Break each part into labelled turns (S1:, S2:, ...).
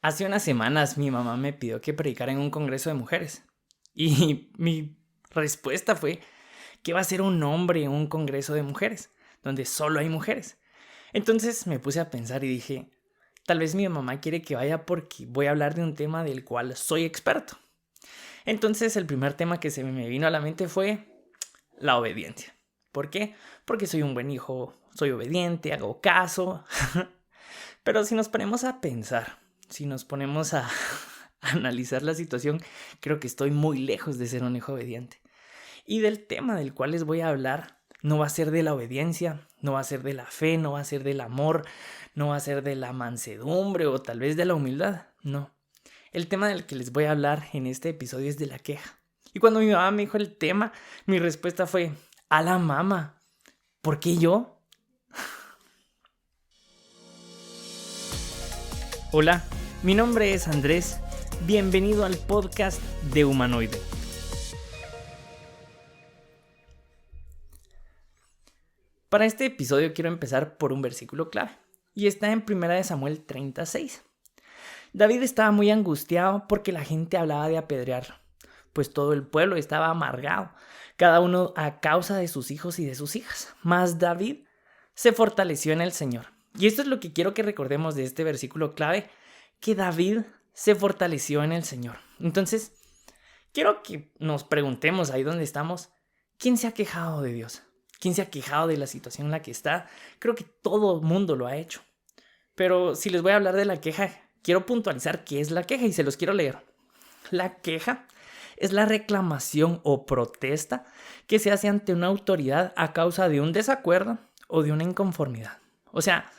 S1: Hace unas semanas mi mamá me pidió que predicara en un congreso de mujeres. Y mi respuesta fue que va a ser un hombre en un congreso de mujeres, donde solo hay mujeres. Entonces me puse a pensar y dije, tal vez mi mamá quiere que vaya porque voy a hablar de un tema del cual soy experto. Entonces el primer tema que se me vino a la mente fue la obediencia. ¿Por qué? Porque soy un buen hijo, soy obediente, hago caso. Pero si nos ponemos a pensar, si nos ponemos a analizar la situación, creo que estoy muy lejos de ser un hijo obediente. Y del tema del cual les voy a hablar no va a ser de la obediencia, no va a ser de la fe, no va a ser del amor, no va a ser de la mansedumbre o tal vez de la humildad, no. El tema del que les voy a hablar en este episodio es de la queja. Y cuando mi mamá me dijo el tema, mi respuesta fue, a la mamá, ¿por qué yo? Hola, mi nombre es Andrés, bienvenido al podcast de Humanoide. Para este episodio quiero empezar por un versículo clave, y está en 1 Samuel 36. David estaba muy angustiado porque la gente hablaba de apedrearlo, pues todo el pueblo estaba amargado, cada uno a causa de sus hijos y de sus hijas. Mas David se fortaleció en el Señor. Y esto es lo que quiero que recordemos de este versículo clave, que David se fortaleció en el Señor. Entonces, quiero que nos preguntemos ahí donde estamos, ¿quién se ha quejado de Dios? ¿Quién se ha quejado de la situación en la que está? Creo que todo el mundo lo ha hecho. Pero si les voy a hablar de la queja, quiero puntualizar qué es la queja y se los quiero leer. La queja es la reclamación o protesta que se hace ante una autoridad a causa de un desacuerdo o de una inconformidad. O sea,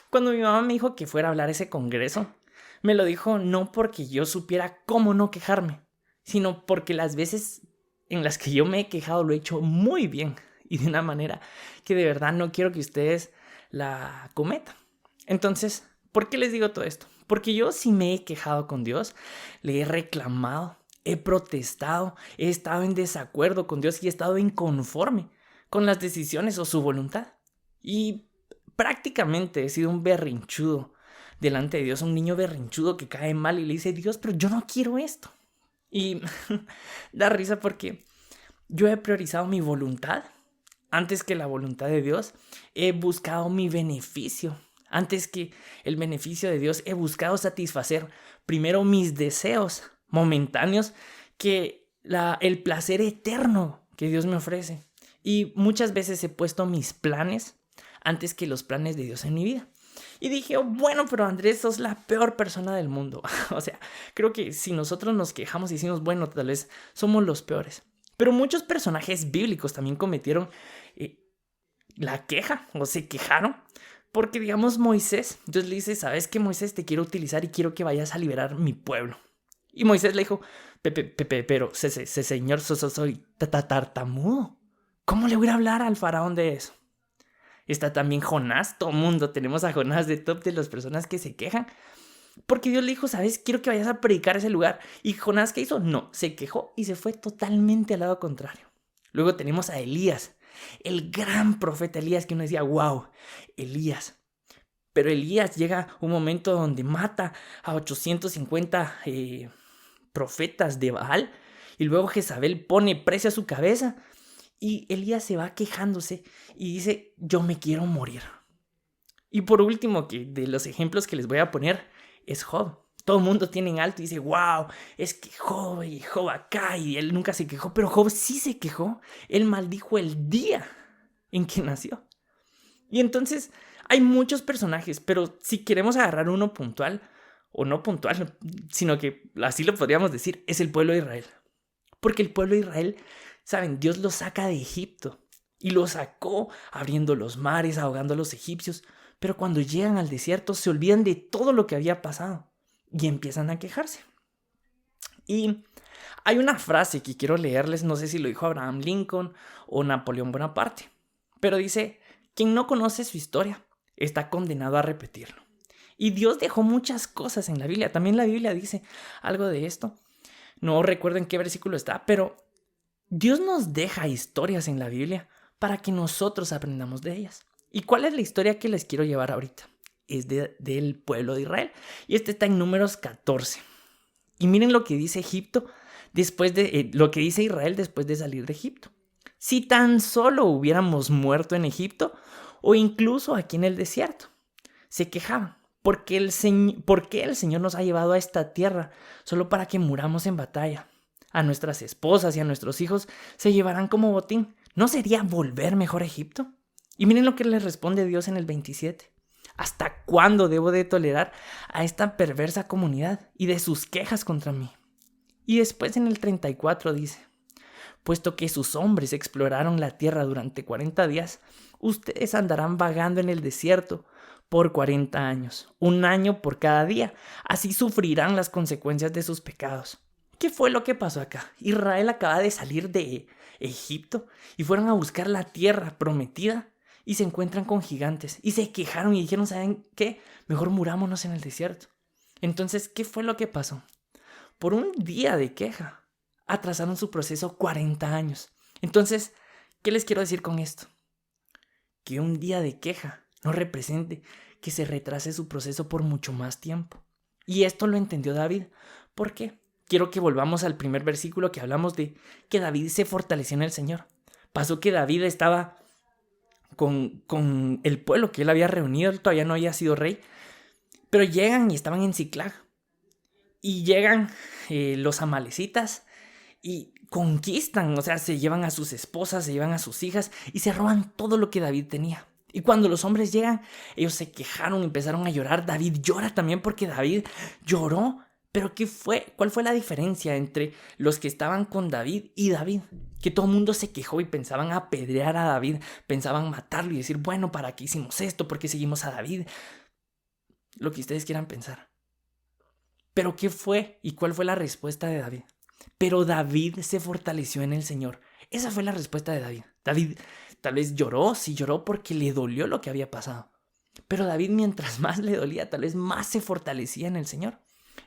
S1: cuando mi mamá me dijo que fuera a hablar a ese congreso, me lo dijo no porque yo supiera cómo no quejarme, sino porque las veces en las que yo me he quejado lo he hecho muy bien y de una manera que de verdad no quiero que ustedes la cometan. Entonces, ¿por qué les digo todo esto? Porque yo sí me he quejado con Dios, le he reclamado, he protestado, he estado en desacuerdo con Dios y he estado inconforme con las decisiones o su voluntad. Y prácticamente he sido un berrinchudo delante de Dios, un niño berrinchudo que cae mal y le dice, Dios, pero yo no quiero esto. Y da risa porque yo he priorizado mi voluntad antes que la voluntad de Dios. He buscado mi beneficio antes que el beneficio de Dios. He buscado satisfacer primero mis deseos momentáneos que el placer eterno que Dios me ofrece. Y muchas veces he puesto mis planes antes que los planes de Dios en mi vida. Y dije, oh, bueno, pero Andrés, sos la peor persona del mundo. O sea, creo que si nosotros nos quejamos y decimos, bueno, tal vez somos los peores. Pero muchos personajes bíblicos también cometieron la queja o se quejaron. Porque, digamos, Moisés, Dios le dice, ¿sabes qué, Moisés? Te quiero utilizar y quiero que vayas a liberar mi pueblo. Y Moisés le dijo, pero, señor, soy tartamudo. ¿Cómo le voy a hablar al faraón de eso? Está también Jonás, todo mundo tenemos a Jonás de top de las personas que se quejan. Porque Dios le dijo, ¿sabes? Quiero que vayas a predicar a ese lugar. ¿Y Jonás qué hizo? No, se quejó y se fue totalmente al lado contrario. Luego tenemos a Elías, el gran profeta Elías, que uno decía, wow, Elías. Pero Elías llega un momento donde mata a 850 profetas de Baal y luego Jezabel pone precio a su cabeza y Elías se va quejándose y dice, yo me quiero morir. Y por último, que de los ejemplos que les voy a poner, es Job. Todo el mundo tiene en alto y dice, wow, es que Job acá y él nunca se quejó, pero Job sí se quejó. Él maldijo el día en que nació. Y entonces hay muchos personajes, pero si queremos agarrar uno puntual, o no puntual, sino que así lo podríamos decir, es el pueblo de Israel. Porque el pueblo de Israel, saben, Dios lo saca de Egipto y lo sacó abriendo los mares, ahogando a los egipcios. Pero cuando llegan al desierto se olvidan de todo lo que había pasado y empiezan a quejarse. Y hay una frase que quiero leerles, no sé si lo dijo Abraham Lincoln o Napoleón Bonaparte, pero dice, quien no conoce su historia está condenado a repetirlo. Y Dios dejó muchas cosas en la Biblia, también la Biblia dice algo de esto. No recuerdo en qué versículo está, pero Dios nos deja historias en la Biblia para que nosotros aprendamos de ellas. ¿Y cuál es la historia que les quiero llevar ahorita? es del pueblo de Israel. Y este está en Números 14. Y miren lo que dice lo que dice Israel después de salir de Egipto. Si tan solo hubiéramos muerto en Egipto o incluso aquí en el desierto. Se quejaban. ¿Por qué el Señor nos ha llevado a esta tierra solo para que muramos en batalla? A nuestras esposas y a nuestros hijos se llevarán como botín. ¿No sería volver mejor a Egipto? Y miren lo que les responde Dios en el 27. ¿Hasta cuándo debo de tolerar a esta perversa comunidad y de sus quejas contra mí? Y después en el 34 dice: puesto que sus hombres exploraron la tierra durante 40 días, ustedes andarán vagando en el desierto por 40 años, un año por cada día. Así sufrirán las consecuencias de sus pecados. ¿Qué fue lo que pasó acá? Israel acaba de salir de Egipto y fueron a buscar la tierra prometida y se encuentran con gigantes y se quejaron y dijeron: ¿saben qué? Mejor murámonos en el desierto. Entonces, ¿qué fue lo que pasó? Por un día de queja atrasaron su proceso 40 años. Entonces, ¿qué les quiero decir con esto? Que un día de queja no represente que se retrase su proceso por mucho más tiempo. Y esto lo entendió David. ¿Por qué? Quiero que volvamos al primer versículo que hablamos de que David se fortaleció en el Señor. Pasó que David estaba con el pueblo que él había reunido, él todavía no había sido rey, pero llegan y estaban en Siclag. Y llegan los amalecitas y conquistan, o sea, se llevan a sus esposas, se llevan a sus hijas y se roban todo lo que David tenía. Y cuando los hombres llegan, ellos se quejaron, empezaron a llorar. David llora también porque David lloró. Pero ¿cuál fue la diferencia entre los que estaban con David y David? Que todo el mundo se quejó y pensaban apedrear a David, pensaban matarlo y decir: bueno, ¿para qué hicimos esto? ¿Por qué seguimos a David? Lo que ustedes quieran pensar. Pero ¿qué fue y cuál fue la respuesta de David? Pero David se fortaleció en el Señor. Esa fue la respuesta de David. David tal vez lloró, sí lloró porque le dolió lo que había pasado. Pero David, mientras más le dolía, tal vez más se fortalecía en el Señor.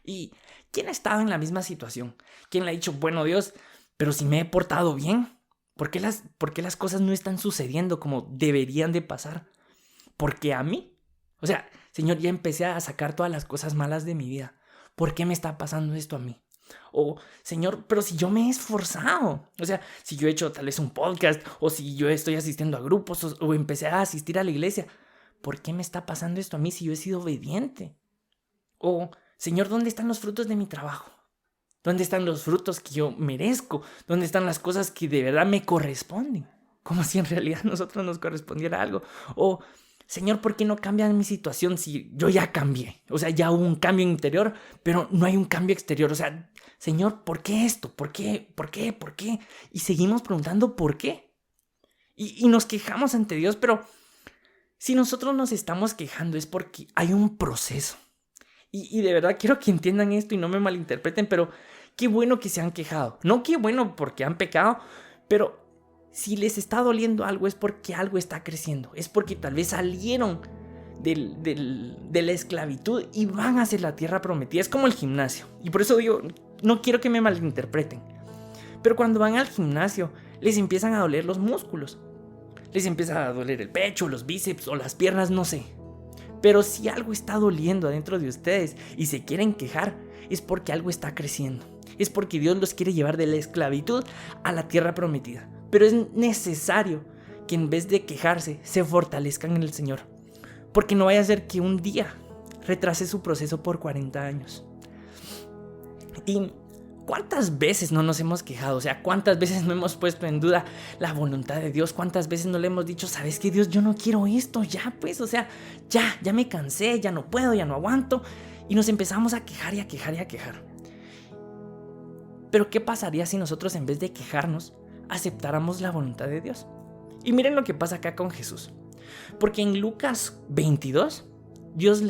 S1: ¿Y quién ha estado en la misma situación? ¿Quién le ha dicho: bueno, Dios, pero si me he portado bien? ¿Por qué las cosas no están sucediendo como deberían de pasar? Porque a mí, o sea, Señor, ya empecé a sacar todas las cosas malas de mi vida. ¿Por qué me está pasando esto a mí? O, Señor, pero si yo me he esforzado, o sea, si yo he hecho tal vez un podcast, o si yo estoy asistiendo a grupos, o empecé a asistir a la iglesia, ¿por qué me está pasando esto a mí si yo he sido obediente? O, Señor, ¿dónde están los frutos de mi trabajo? ¿Dónde están los frutos que yo merezco? ¿Dónde están las cosas que de verdad me corresponden? Como si en realidad a nosotros nos correspondiera algo. O, Señor, ¿por qué no cambia mi situación si yo ya cambié? O sea, ya hubo un cambio interior, pero no hay un cambio exterior. O sea, Señor, ¿por qué esto? ¿Por qué? ¿Por qué? ¿Por qué? Y seguimos preguntando ¿por qué? Y nos quejamos ante Dios, pero si nosotros nos estamos quejando es porque hay un proceso. Y de verdad quiero que entiendan esto y no me malinterpreten, pero qué bueno que se han quejado. No qué bueno porque han pecado, pero si les está doliendo algo es porque algo está creciendo. Es porque tal vez salieron de la esclavitud y van hacia la tierra prometida. Es como el gimnasio. Y por eso digo, no quiero que me malinterpreten. Pero cuando van al gimnasio les empiezan a doler los músculos. Les empieza a doler el pecho, los bíceps o las piernas, no sé. Pero si algo está doliendo adentro de ustedes y se quieren quejar, es porque algo está creciendo. Es porque Dios los quiere llevar de la esclavitud a la tierra prometida. Pero es necesario que en vez de quejarse, se fortalezcan en el Señor. Porque no vaya a ser que un día retrase su proceso por 40 años. Y ¿cuántas veces no nos hemos quejado? O sea, ¿cuántas veces no hemos puesto en duda la voluntad de Dios? ¿Cuántas veces no le hemos dicho: ¿sabes qué, Dios? Yo no quiero esto, ya pues, o sea, ya me cansé, ya no puedo, ya no aguanto. Y nos empezamos a quejar y a quejar y a quejar. Pero ¿qué pasaría si nosotros, en vez de quejarnos, aceptáramos la voluntad de Dios? Y miren lo que pasa acá con Jesús. Porque en Lucas 22, Jesús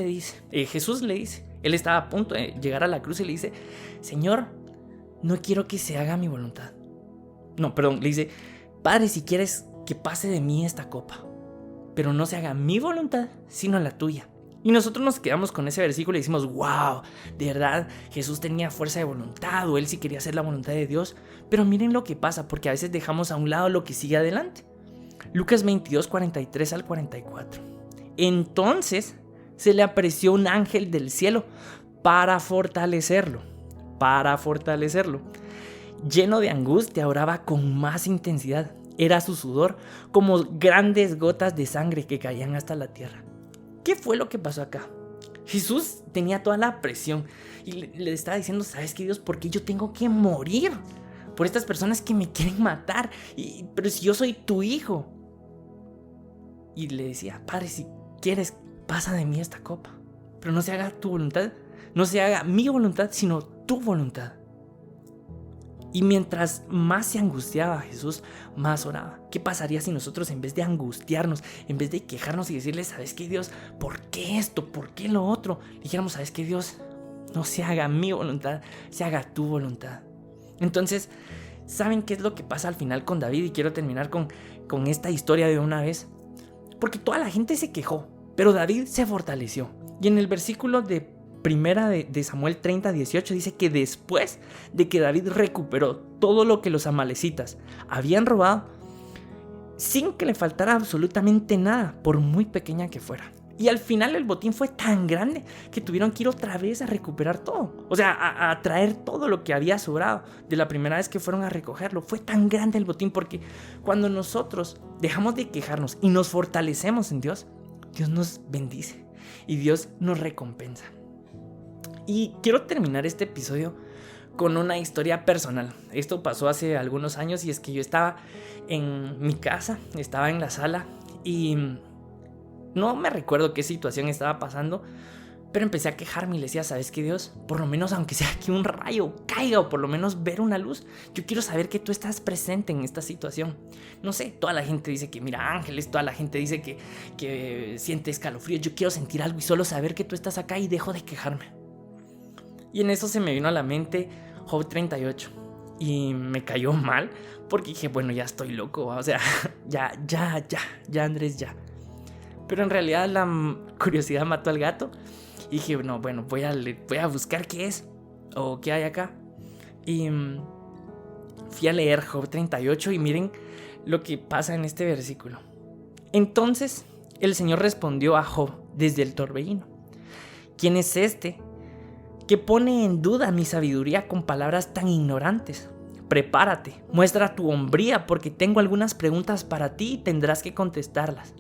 S1: le dice, él estaba a punto de llegar a la cruz y le dice: Señor, no quiero que se haga mi voluntad. Le dice: Padre, si quieres que pase de mí esta copa, pero no se haga mi voluntad, sino la tuya. Y nosotros nos quedamos con ese versículo y decimos: wow, de verdad, Jesús tenía fuerza de voluntad, o él sí quería hacer la voluntad de Dios. Pero miren lo que pasa, porque a veces dejamos a un lado lo que sigue adelante. Lucas 22, 43 al 44. Entonces se le apareció un ángel del cielo para fortalecerlo. Lleno de angustia, oraba con más intensidad. Era su sudor como grandes gotas de sangre que caían hasta la tierra. ¿Qué fue lo que pasó acá? Jesús tenía toda la presión y le estaba diciendo, ¿sabes qué, Dios? ¿Por qué yo tengo que morir? Por estas personas que me quieren matar. Pero si yo soy tu hijo. Y le decía, Padre, si quieres, pasa de mí esta copa. Pero no se haga tu voluntad, no se haga mi voluntad, sino tu voluntad. Y mientras más se angustiaba Jesús, más oraba. ¿Qué pasaría si nosotros, en vez de angustiarnos, en vez de quejarnos y decirle, ¿sabes qué, Dios? ¿Por qué esto? ¿Por qué lo otro? Dijéramos, ¿sabes qué, Dios? No se haga mi voluntad, se haga tu voluntad. Entonces, ¿saben qué es lo que pasa al final con David? Y quiero terminar con esta historia de una vez. Porque toda la gente se quejó, pero David se fortaleció. Y en el versículo de Primera de Samuel 30:18 dice que después de que David recuperó todo lo que los amalecitas habían robado, sin que le faltara absolutamente nada, por muy pequeña que fuera. Y al final el botín fue tan grande que tuvieron que ir otra vez a recuperar todo. O sea, a traer todo lo que había sobrado de la primera vez que fueron a recogerlo. Fue tan grande el botín porque cuando nosotros dejamos de quejarnos y nos fortalecemos en Dios, Dios nos bendice y Dios nos recompensa. Y quiero terminar este episodio con una historia personal. Esto pasó hace algunos años y es que yo estaba en mi casa, estaba en la sala y no me recuerdo qué situación estaba pasando, pero empecé a quejarme y le decía, ¿sabes qué, Dios? Por lo menos aunque sea que un rayo caiga o por lo menos ver una luz, yo quiero saber que tú estás presente en esta situación. No sé, toda la gente dice que mira ángeles, toda la gente dice que siente escalofríos. Yo quiero sentir algo y solo saber que tú estás acá y dejo de quejarme. Y en eso se me vino a la mente Job 38 y me cayó mal porque dije, bueno, ya estoy loco, o sea, ya Andrés, ya. Pero en realidad la curiosidad mató al gato y dije, no, bueno, voy a buscar qué es o qué hay acá. Y fui a leer Job 38 y miren lo que pasa en este versículo. Entonces el Señor respondió a Job desde el torbellino: ¿quién es este que pone en duda mi sabiduría con palabras tan ignorantes? Prepárate, muestra tu hombría, porque tengo algunas preguntas para ti y tendrás que contestarlas.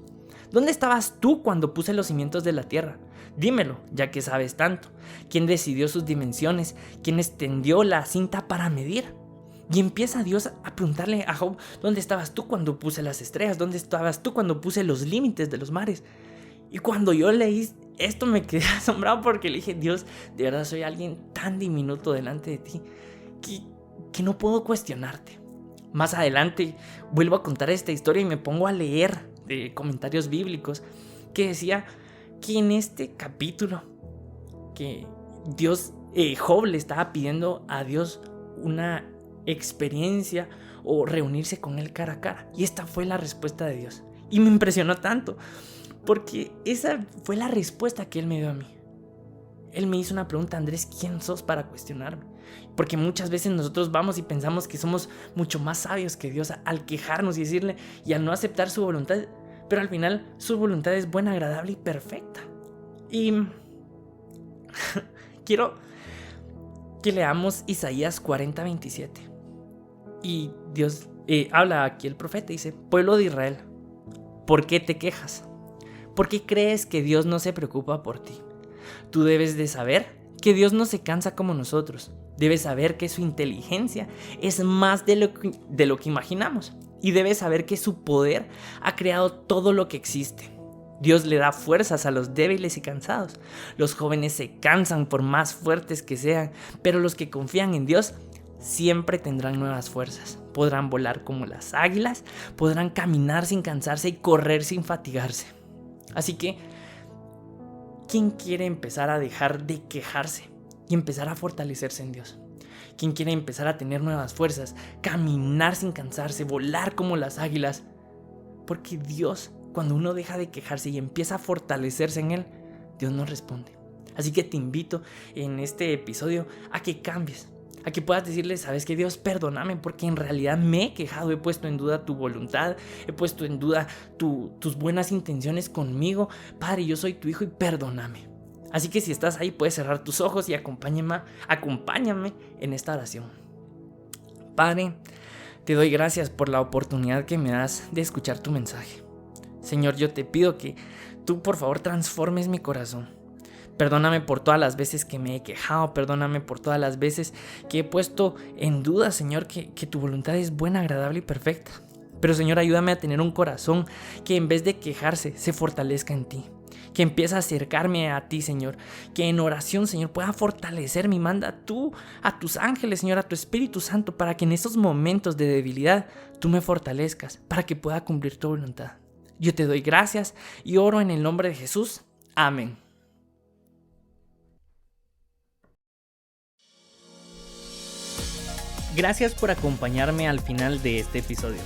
S1: ¿Dónde estabas tú cuando puse los cimientos de la tierra? Dímelo, ya que sabes tanto. ¿Quién decidió sus dimensiones? ¿Quién extendió la cinta para medir? Y empieza Dios a preguntarle a Job, ¿dónde estabas tú cuando puse las estrellas? ¿Dónde estabas tú cuando puse los límites de los mares? Y cuando yo leí esto me quedé asombrado porque le dije, Dios, de verdad soy alguien tan diminuto delante de ti que no puedo cuestionarte. Más adelante vuelvo a contar esta historia y me pongo a leer comentarios bíblicos que decía que en este capítulo que Job le estaba pidiendo a Dios una experiencia o reunirse con él cara a cara. Y esta fue la respuesta de Dios. Y me impresionó tanto porque esa fue la respuesta que él me dio a mí. Él me hizo una pregunta: Andrés, ¿quién sos para cuestionarme? Porque muchas veces nosotros vamos y pensamos que somos mucho más sabios que Dios al quejarnos y decirle y al no aceptar su voluntad. Pero al final su voluntad es buena, agradable y perfecta. Y quiero que leamos Isaías 40:27. Y Dios habla aquí el profeta, dice: pueblo de Israel, ¿por qué te quejas? ¿Por qué crees que Dios no se preocupa por ti? Tú debes de saber que Dios no se cansa como nosotros. Debes saber que su inteligencia es más de lo que imaginamos. Y debes saber que su poder ha creado todo lo que existe. Dios le da fuerzas a los débiles y cansados. Los jóvenes se cansan por más fuertes que sean, pero los que confían en Dios siempre tendrán nuevas fuerzas. Podrán volar como las águilas, podrán caminar sin cansarse y correr sin fatigarse. Así que, ¿quién quiere empezar a dejar de quejarse y empezar a fortalecerse en Dios? ¿Quién quiere empezar a tener nuevas fuerzas, caminar sin cansarse, volar como las águilas? Porque Dios, cuando uno deja de quejarse y empieza a fortalecerse en Él, Dios nos responde. Así que te invito en este episodio a que cambies, A que puedas decirle, sabes que Dios, perdóname porque en realidad me he quejado, he puesto en duda tu voluntad, he puesto en duda tus buenas intenciones conmigo. Padre, yo soy tu hijo y perdóname. Así que si estás ahí puedes cerrar tus ojos y acompáñame en esta oración. Padre, te doy gracias por la oportunidad que me das de escuchar tu mensaje. Señor, yo te pido que tú por favor transformes mi corazón. Perdóname por todas las veces que me he quejado, perdóname por todas las veces que he puesto en duda, Señor, que tu voluntad es buena, agradable y perfecta. Pero Señor, ayúdame a tener un corazón que en vez de quejarse se fortalezca en ti. Que empiece a acercarme a ti, Señor. Que en oración, Señor, pueda fortalecerme y manda tú a tus ángeles, Señor, a tu Espíritu Santo, para que en esos momentos de debilidad tú me fortalezcas, para que pueda cumplir tu voluntad. Yo te doy gracias y oro en el nombre de Jesús. Amén. Gracias por acompañarme al final de este episodio.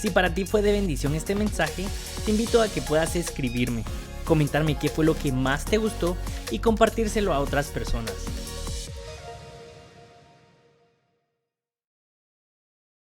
S1: Si para ti fue de bendición este mensaje, te invito a que puedas escribirme, comentarme qué fue lo que más te gustó y compartírselo a otras personas.